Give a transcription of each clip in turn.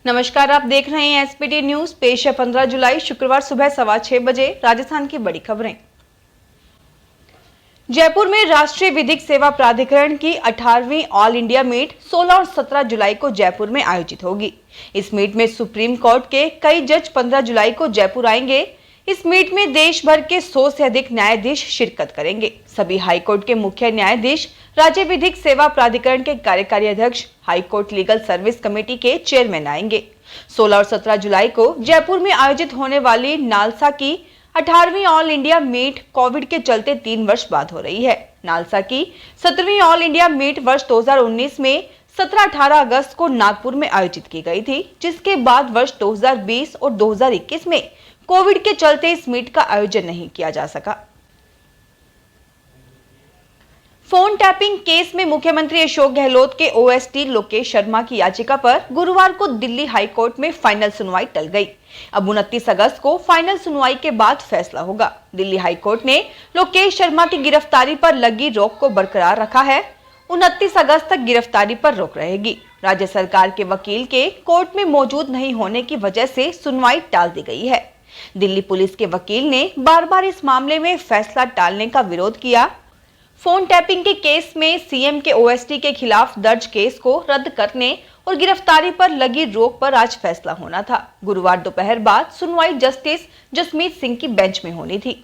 नमस्कार, आप देख रहे हैं एसपीटी न्यूज। पेश है 15 जुलाई शुक्रवार सुबह 6:15 बजे राजस्थान की बड़ी खबरें। जयपुर में राष्ट्रीय विधिक सेवा प्राधिकरण की 18वीं ऑल इंडिया मीट 16 और 17 जुलाई को जयपुर में आयोजित होगी। इस मीट में सुप्रीम कोर्ट के कई जज 15 जुलाई को जयपुर आएंगे। इस मीट में देश भर के 100 से अधिक न्यायाधीश शिरकत करेंगे। सभी हाईकोर्ट के मुख्य न्यायाधीश, राज्य विधिक सेवा प्राधिकरण के कार्यकारी अध्यक्ष, हाईकोर्ट लीगल सर्विस कमेटी के चेयरमैन आएंगे। 16 और 17 जुलाई को जयपुर में आयोजित होने वाली नालसा की 18वीं ऑल इंडिया मीट कोविड के चलते 3 वर्ष बाद हो रही है। नालसा की 17वीं ऑल इंडिया मीट वर्ष 2019 में 17-18 अगस्त को नागपुर में आयोजित की गई थी, जिसके बाद वर्ष 2020 और 2021 में कोविड के चलते इस मीट का आयोजन नहीं किया जा सका। फोन टैपिंग केस में मुख्यमंत्री अशोक गहलोत के ओएसडी लोकेश शर्मा की याचिका पर गुरुवार को दिल्ली हाई कोर्ट में फाइनल सुनवाई टल गई। अब 29 अगस्त को फाइनल सुनवाई के बाद फैसला होगा। दिल्ली हाई कोर्ट ने लोकेश शर्मा की गिरफ्तारी पर लगी रोक को बरकरार रखा है। 29 अगस्त तक गिरफ्तारी पर रोक रहेगी। राज्य सरकार के वकील के कोर्ट में मौजूद नहीं होने की वजह से सुनवाई टाल दी गई है। दिल्ली पुलिस के वकील ने बार बार इस मामले में फैसला टालने का विरोध किया। फोन टैपिंग के केस में सीएम के ओएसडी के खिलाफ दर्ज केस को रद्द करने और गिरफ्तारी पर लगी रोक पर आज फैसला होना था। गुरुवार दोपहर बाद सुनवाई जस्टिस जसमीत सिंह की बेंच में होनी थी।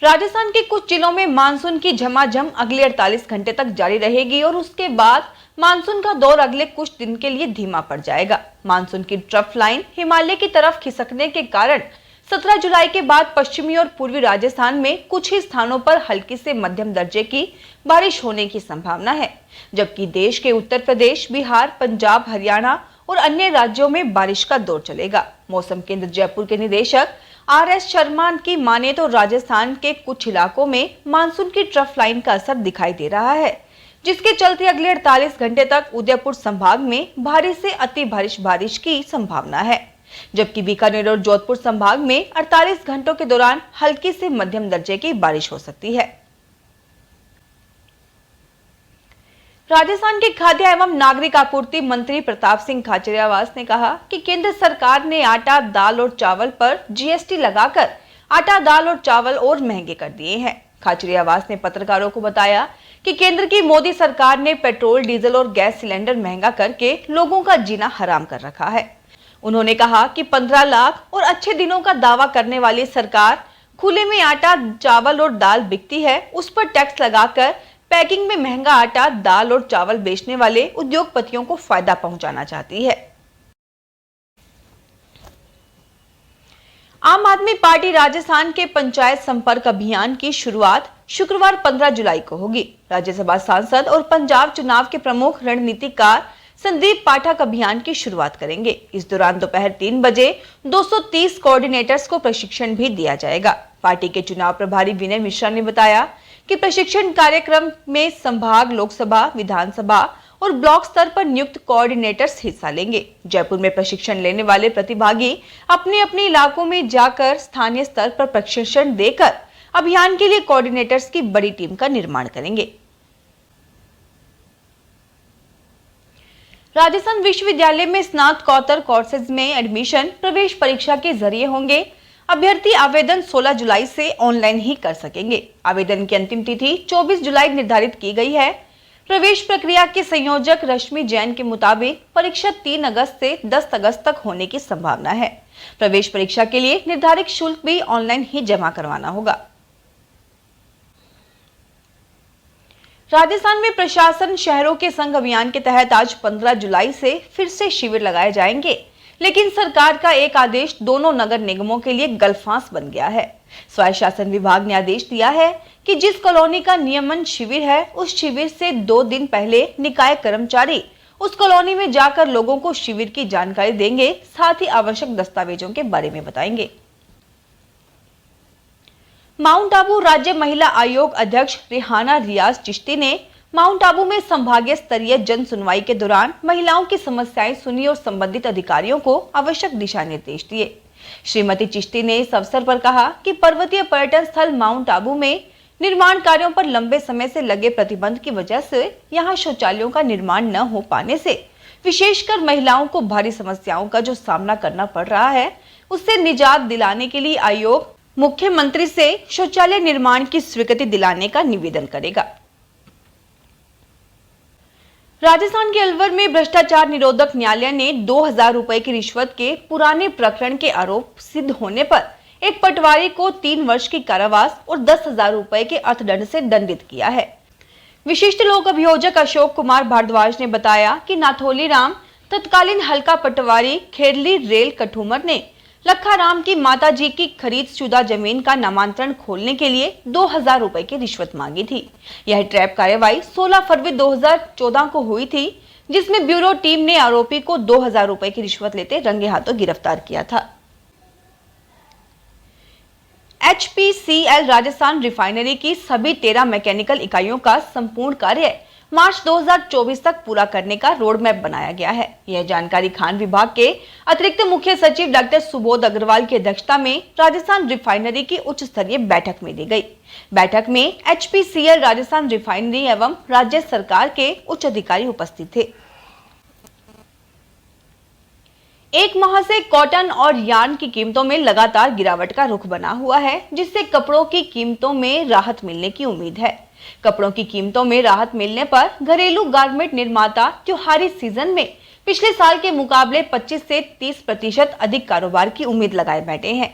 राजस्थान के कुछ जिलों में मानसून की झमाझम अगले 48 घंटे तक जारी रहेगी और उसके बाद मानसून का दौर अगले कुछ दिन के लिए धीमा पड़ जाएगा। मानसून की ट्रफ लाइन हिमालय की तरफ खिसकने के कारण 17 जुलाई के बाद पश्चिमी और पूर्वी राजस्थान में कुछ ही स्थानों पर हल्की से मध्यम दर्जे की बारिश होने की संभावना है, जबकि देश के उत्तर प्रदेश, बिहार, पंजाब, हरियाणा और अन्य राज्यों में बारिश का दौर चलेगा। मौसम केंद्र जयपुर के निदेशक आरएस शर्मा की माने तो राजस्थान के कुछ इलाकों में मानसून की ट्रफ लाइन का असर दिखाई दे रहा है, जिसके चलते अगले 48 घंटे तक उदयपुर संभाग में भारी से अति भारी बारिश की संभावना है, जबकि बीकानेर और जोधपुर संभाग में 48 घंटों के दौरान हल्की से मध्यम दर्जे की बारिश हो सकती है। राजस्थान के खाद्य एवं नागरिक आपूर्ति मंत्री प्रताप सिंह खाचरियावास ने कहा कि केंद्र सरकार ने आटा, दाल और चावल पर जीएसटी लगाकर आटा, दाल और चावल और महंगे कर दिए हैं। खाचरियावास ने पत्रकारों को बताया कि केंद्र की मोदी सरकार ने पेट्रोल, डीजल और गैस सिलेंडर महंगा करके लोगों का जीना हराम कर रखा है। उन्होंने कहा कि 15 लाख और अच्छे दिनों का दावा करने वाली सरकार खुले में आटा, चावल और दाल बिकती है, उस पर टैक्स लगाकर पैकिंग में महंगा आटा, दाल और चावल बेचने वाले उद्योगपतियों को फायदा पहुंचाना चाहती है। आम आदमी पार्टी राजस्थान के पंचायत संपर्क अभियान की शुरुआत शुक्रवार 15 जुलाई को होगी। राज्यसभा सांसद और पंजाब चुनाव के प्रमुख रणनीतिकार संदीप पाठक अभियान की शुरुआत करेंगे। इस दौरान दोपहर 3 बजे 230 कोऑर्डिनेटर्स को प्रशिक्षण भी दिया जाएगा। पार्टी के चुनाव प्रभारी विनय मिश्रा ने बताया कि प्रशिक्षण कार्यक्रम में संभाग, लोकसभा, विधानसभा और ब्लॉक स्तर पर नियुक्त कोऑर्डिनेटर्स हिस्सा लेंगे। जयपुर में प्रशिक्षण लेने वाले प्रतिभागी अपने अपने इलाकों में जाकर स्थानीय स्तर पर प्रशिक्षण देकर अभियान के लिए कोऑर्डिनेटर्स की बड़ी टीम का निर्माण करेंगे। राजस्थान विश्वविद्यालय में स्नातकोत्तर कोर्सेज में एडमिशन प्रवेश परीक्षा के जरिए होंगे। अभ्यर्थी आवेदन 16 जुलाई से ऑनलाइन ही कर सकेंगे। आवेदन की अंतिम तिथि 24 जुलाई निर्धारित की गई है। प्रवेश प्रक्रिया के संयोजक रश्मि जैन के मुताबिक परीक्षा 3 अगस्त से 10 अगस्त तक होने की संभावना है। प्रवेश परीक्षा के लिए निर्धारित शुल्क भी ऑनलाइन ही जमा करवाना होगा। राजस्थान में प्रशासन शहरों के संघ अभियान के तहत आज 15 जुलाई से फिर से शिविर लगाए जाएंगे, लेकिन सरकार का एक आदेश दोनों नगर निगमों के लिए गलफांस बन गया है। स्वायत्त शासन विभाग ने आदेश दिया है कि जिस कॉलोनी का नियमन शिविर है, उस शिविर से 2 दिन पहले निकाय कर्मचारी उस कॉलोनी में जाकर लोगों को शिविर की जानकारी देंगे, साथ ही आवश्यक दस्तावेजों के बारे में बताएंगे। माउंट आबू राज्य महिला आयोग अध्यक्ष रेहाना रियाज चिश्ती ने माउंट आबू में संभागीय स्तरीय जन सुनवाई के दौरान महिलाओं की समस्याएं सुनी और संबंधित अधिकारियों को आवश्यक दिशा निर्देश दिए। श्रीमती चिश्ती ने इस अवसर पर कहा कि पर्वतीय पर्यटन स्थल माउंट आबू में निर्माण कार्यों पर लंबे समय से लगे प्रतिबंध की वजह से यहां शौचालयों का निर्माण न हो पाने से विशेषकर महिलाओं को भारी समस्याओं का जो सामना करना पड़ रहा है, उससे निजात दिलाने के लिए आयोग मुख्यमंत्री से शौचालय निर्माण की स्वीकृति दिलाने का निवेदन करेगा। राजस्थान के अलवर में भ्रष्टाचार निरोधक न्यायालय ने 2000 रुपए की रिश्वत के पुराने प्रकरण के आरोप सिद्ध होने पर एक पटवारी को 3 वर्ष की कारावास और 10,000 रुपए के अर्थदंड से दंडित किया है। विशिष्ट लोक अभियोजक अशोक कुमार भारद्वाज ने बताया कि नाथोली राम तत्कालीन हल्का पटवारी खेरली रेल कठूमर ने लखा राम की माताजी की खरीद शुदा जमीन का नामांतरण खोलने के लिए 2000 रुपए की रिश्वत मांगी थी। यह ट्रैप कार्रवाई 16 फरवरी 2014 को हुई थी, जिसमें ब्यूरो टीम ने आरोपी को 2000 रुपए की रिश्वत लेते रंगे हाथों गिरफ्तार किया था। HPCL राजस्थान रिफाइनरी की सभी 13 मैकेनिकल इकाइयों का संपूर्ण कार्य मार्च 2024 तक पूरा करने का रोड मैप बनाया गया है। यह जानकारी खान विभाग के अतिरिक्त मुख्य सचिव डॉक्टर सुबोध अग्रवाल की अध्यक्षता में राजस्थान रिफाइनरी की उच्च स्तरीय बैठक में दी गई। बैठक में HPCL राजस्थान रिफाइनरी एवं राज्य सरकार के उच्च अधिकारी उपस्थित थे। एक माह से कॉटन और यार्न की कीमतों में लगातार गिरावट का रुख बना हुआ है, जिससे कपड़ों की कीमतों में राहत मिलने की उम्मीद है। कपड़ों की कीमतों में राहत मिलने पर घरेलू गारमेंट निर्माता त्योहारी सीजन में पिछले साल के मुकाबले 25 से 30% अधिक कारोबार की उम्मीद लगाए बैठे हैं।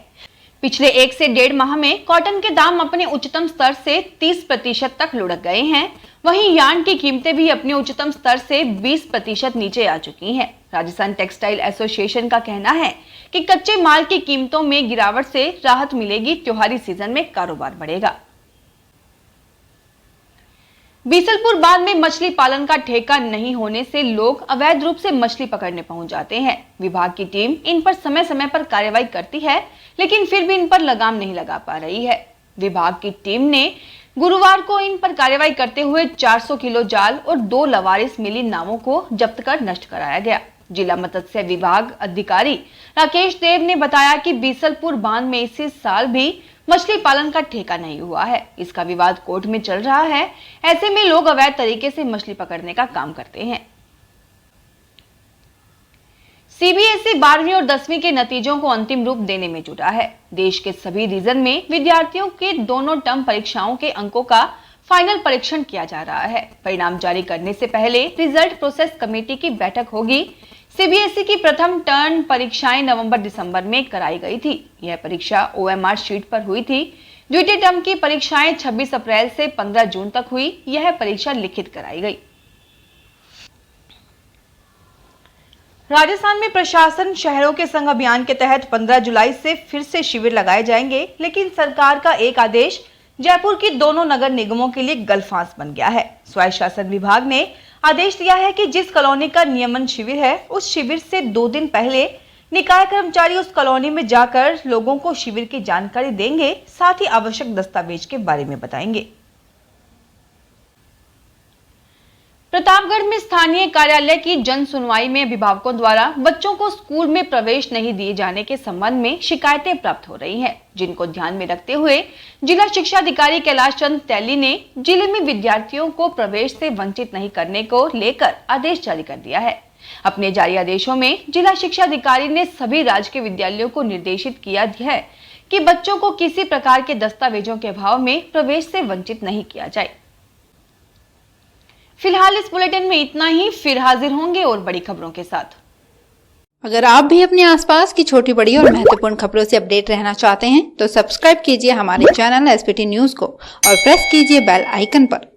पिछले 1 से 1.5 माह में कॉटन के दाम अपने उच्चतम स्तर से 30% तक लुढ़क गए हैं। वहीं यार्न की कीमतें भी अपने उच्चतम स्तर से 20% नीचे आ चुकी हैं। राजस्थान टेक्सटाइल एसोसिएशन का कहना है कि कच्चे माल की कीमतों में गिरावट से राहत मिलेगी, त्योहारी सीजन में कारोबार बढ़ेगा। बीसलपुर बांध में मछली पालन का ठेका नहीं होने से लोग अवैध रूप से मछली पकड़ने पहुंच जाते हैं। विभाग की टीम इन पर समय समय पर कार्रवाई करती है, लेकिन फिर भी इन पर लगाम नहीं लगा पा रही है। विभाग की टीम ने गुरुवार को इन पर कार्रवाई करते हुए 400 किलो जाल और 2 लवारिस मिली नावों को जब्त कर नष्ट कराया गया। जिला मत्स्य विभाग अधिकारी राकेश देव ने बताया कि बीसलपुर बांध में इसी साल भी मछली पालन का ठेका नहीं हुआ है। इसका विवाद कोर्ट में चल रहा है। ऐसे में लोग अवैध तरीके से मछली पकड़ने का काम करते हैं। CBSE 12वीं और 10वीं के नतीजों को अंतिम रूप देने में जुटा है। देश के सभी रीजन में विद्यार्थियों के दोनों टर्म परीक्षाओं के अंकों का फाइनल परीक्षण किया जा रहा है। परिणाम जारी करने से पहले रिजल्ट प्रोसेस कमेटी की बैठक होगी। CBSE की प्रथम टर्म परीक्षाएं नवंबर-दिसंबर में कराई गई थी। यह परीक्षा OMR शीट पर हुई थी। द्वितीय टर्म की परीक्षाएं 26 अप्रैल से 15 जून तक हुई। यह परीक्षा लिखित कराई गई। राजस्थान में प्रशासन शहरों के संग अभियान के तहत 15 जुलाई से फिर से शिविर लगाए जाएंगे, लेकिन सरकार का एक आदेश जयपुर की दोनों नगर निगमों के लिए गलफांस बन गया है। स्वायत्त शासन विभाग ने आदेश दिया है कि जिस कॉलोनी का नियमन शिविर है, उस शिविर से 2 दिन पहले निकाय कर्मचारी उस कॉलोनी में जाकर लोगों को शिविर की जानकारी देंगे, साथ ही आवश्यक दस्तावेज के बारे में बताएंगे। प्रतापगढ़ में स्थानीय कार्यालय की जन सुनवाई में अभिभावकों द्वारा बच्चों को स्कूल में प्रवेश नहीं दिए जाने के संबंध में शिकायतें प्राप्त हो रही हैं, जिनको ध्यान में रखते हुए जिला शिक्षा अधिकारी कैलाश चंद तैली ने जिले में विद्यार्थियों को प्रवेश से वंचित नहीं करने को लेकर आदेश जारी कर दिया है। अपने जारी आदेशों में जिला शिक्षा अधिकारी ने सभी राजकीय विद्यालयों को निर्देशित किया है कि बच्चों को किसी प्रकार के दस्तावेजों के अभाव में प्रवेश से वंचित नहीं किया जाए। फिलहाल इस बुलेटिन में इतना ही। फिर हाजिर होंगे और बड़ी खबरों के साथ। अगर आप भी अपने आसपास की छोटी बड़ी और महत्वपूर्ण खबरों से अपडेट रहना चाहते हैं तो सब्सक्राइब कीजिए हमारे चैनल SPT न्यूज को और प्रेस कीजिए बेल आइकन पर।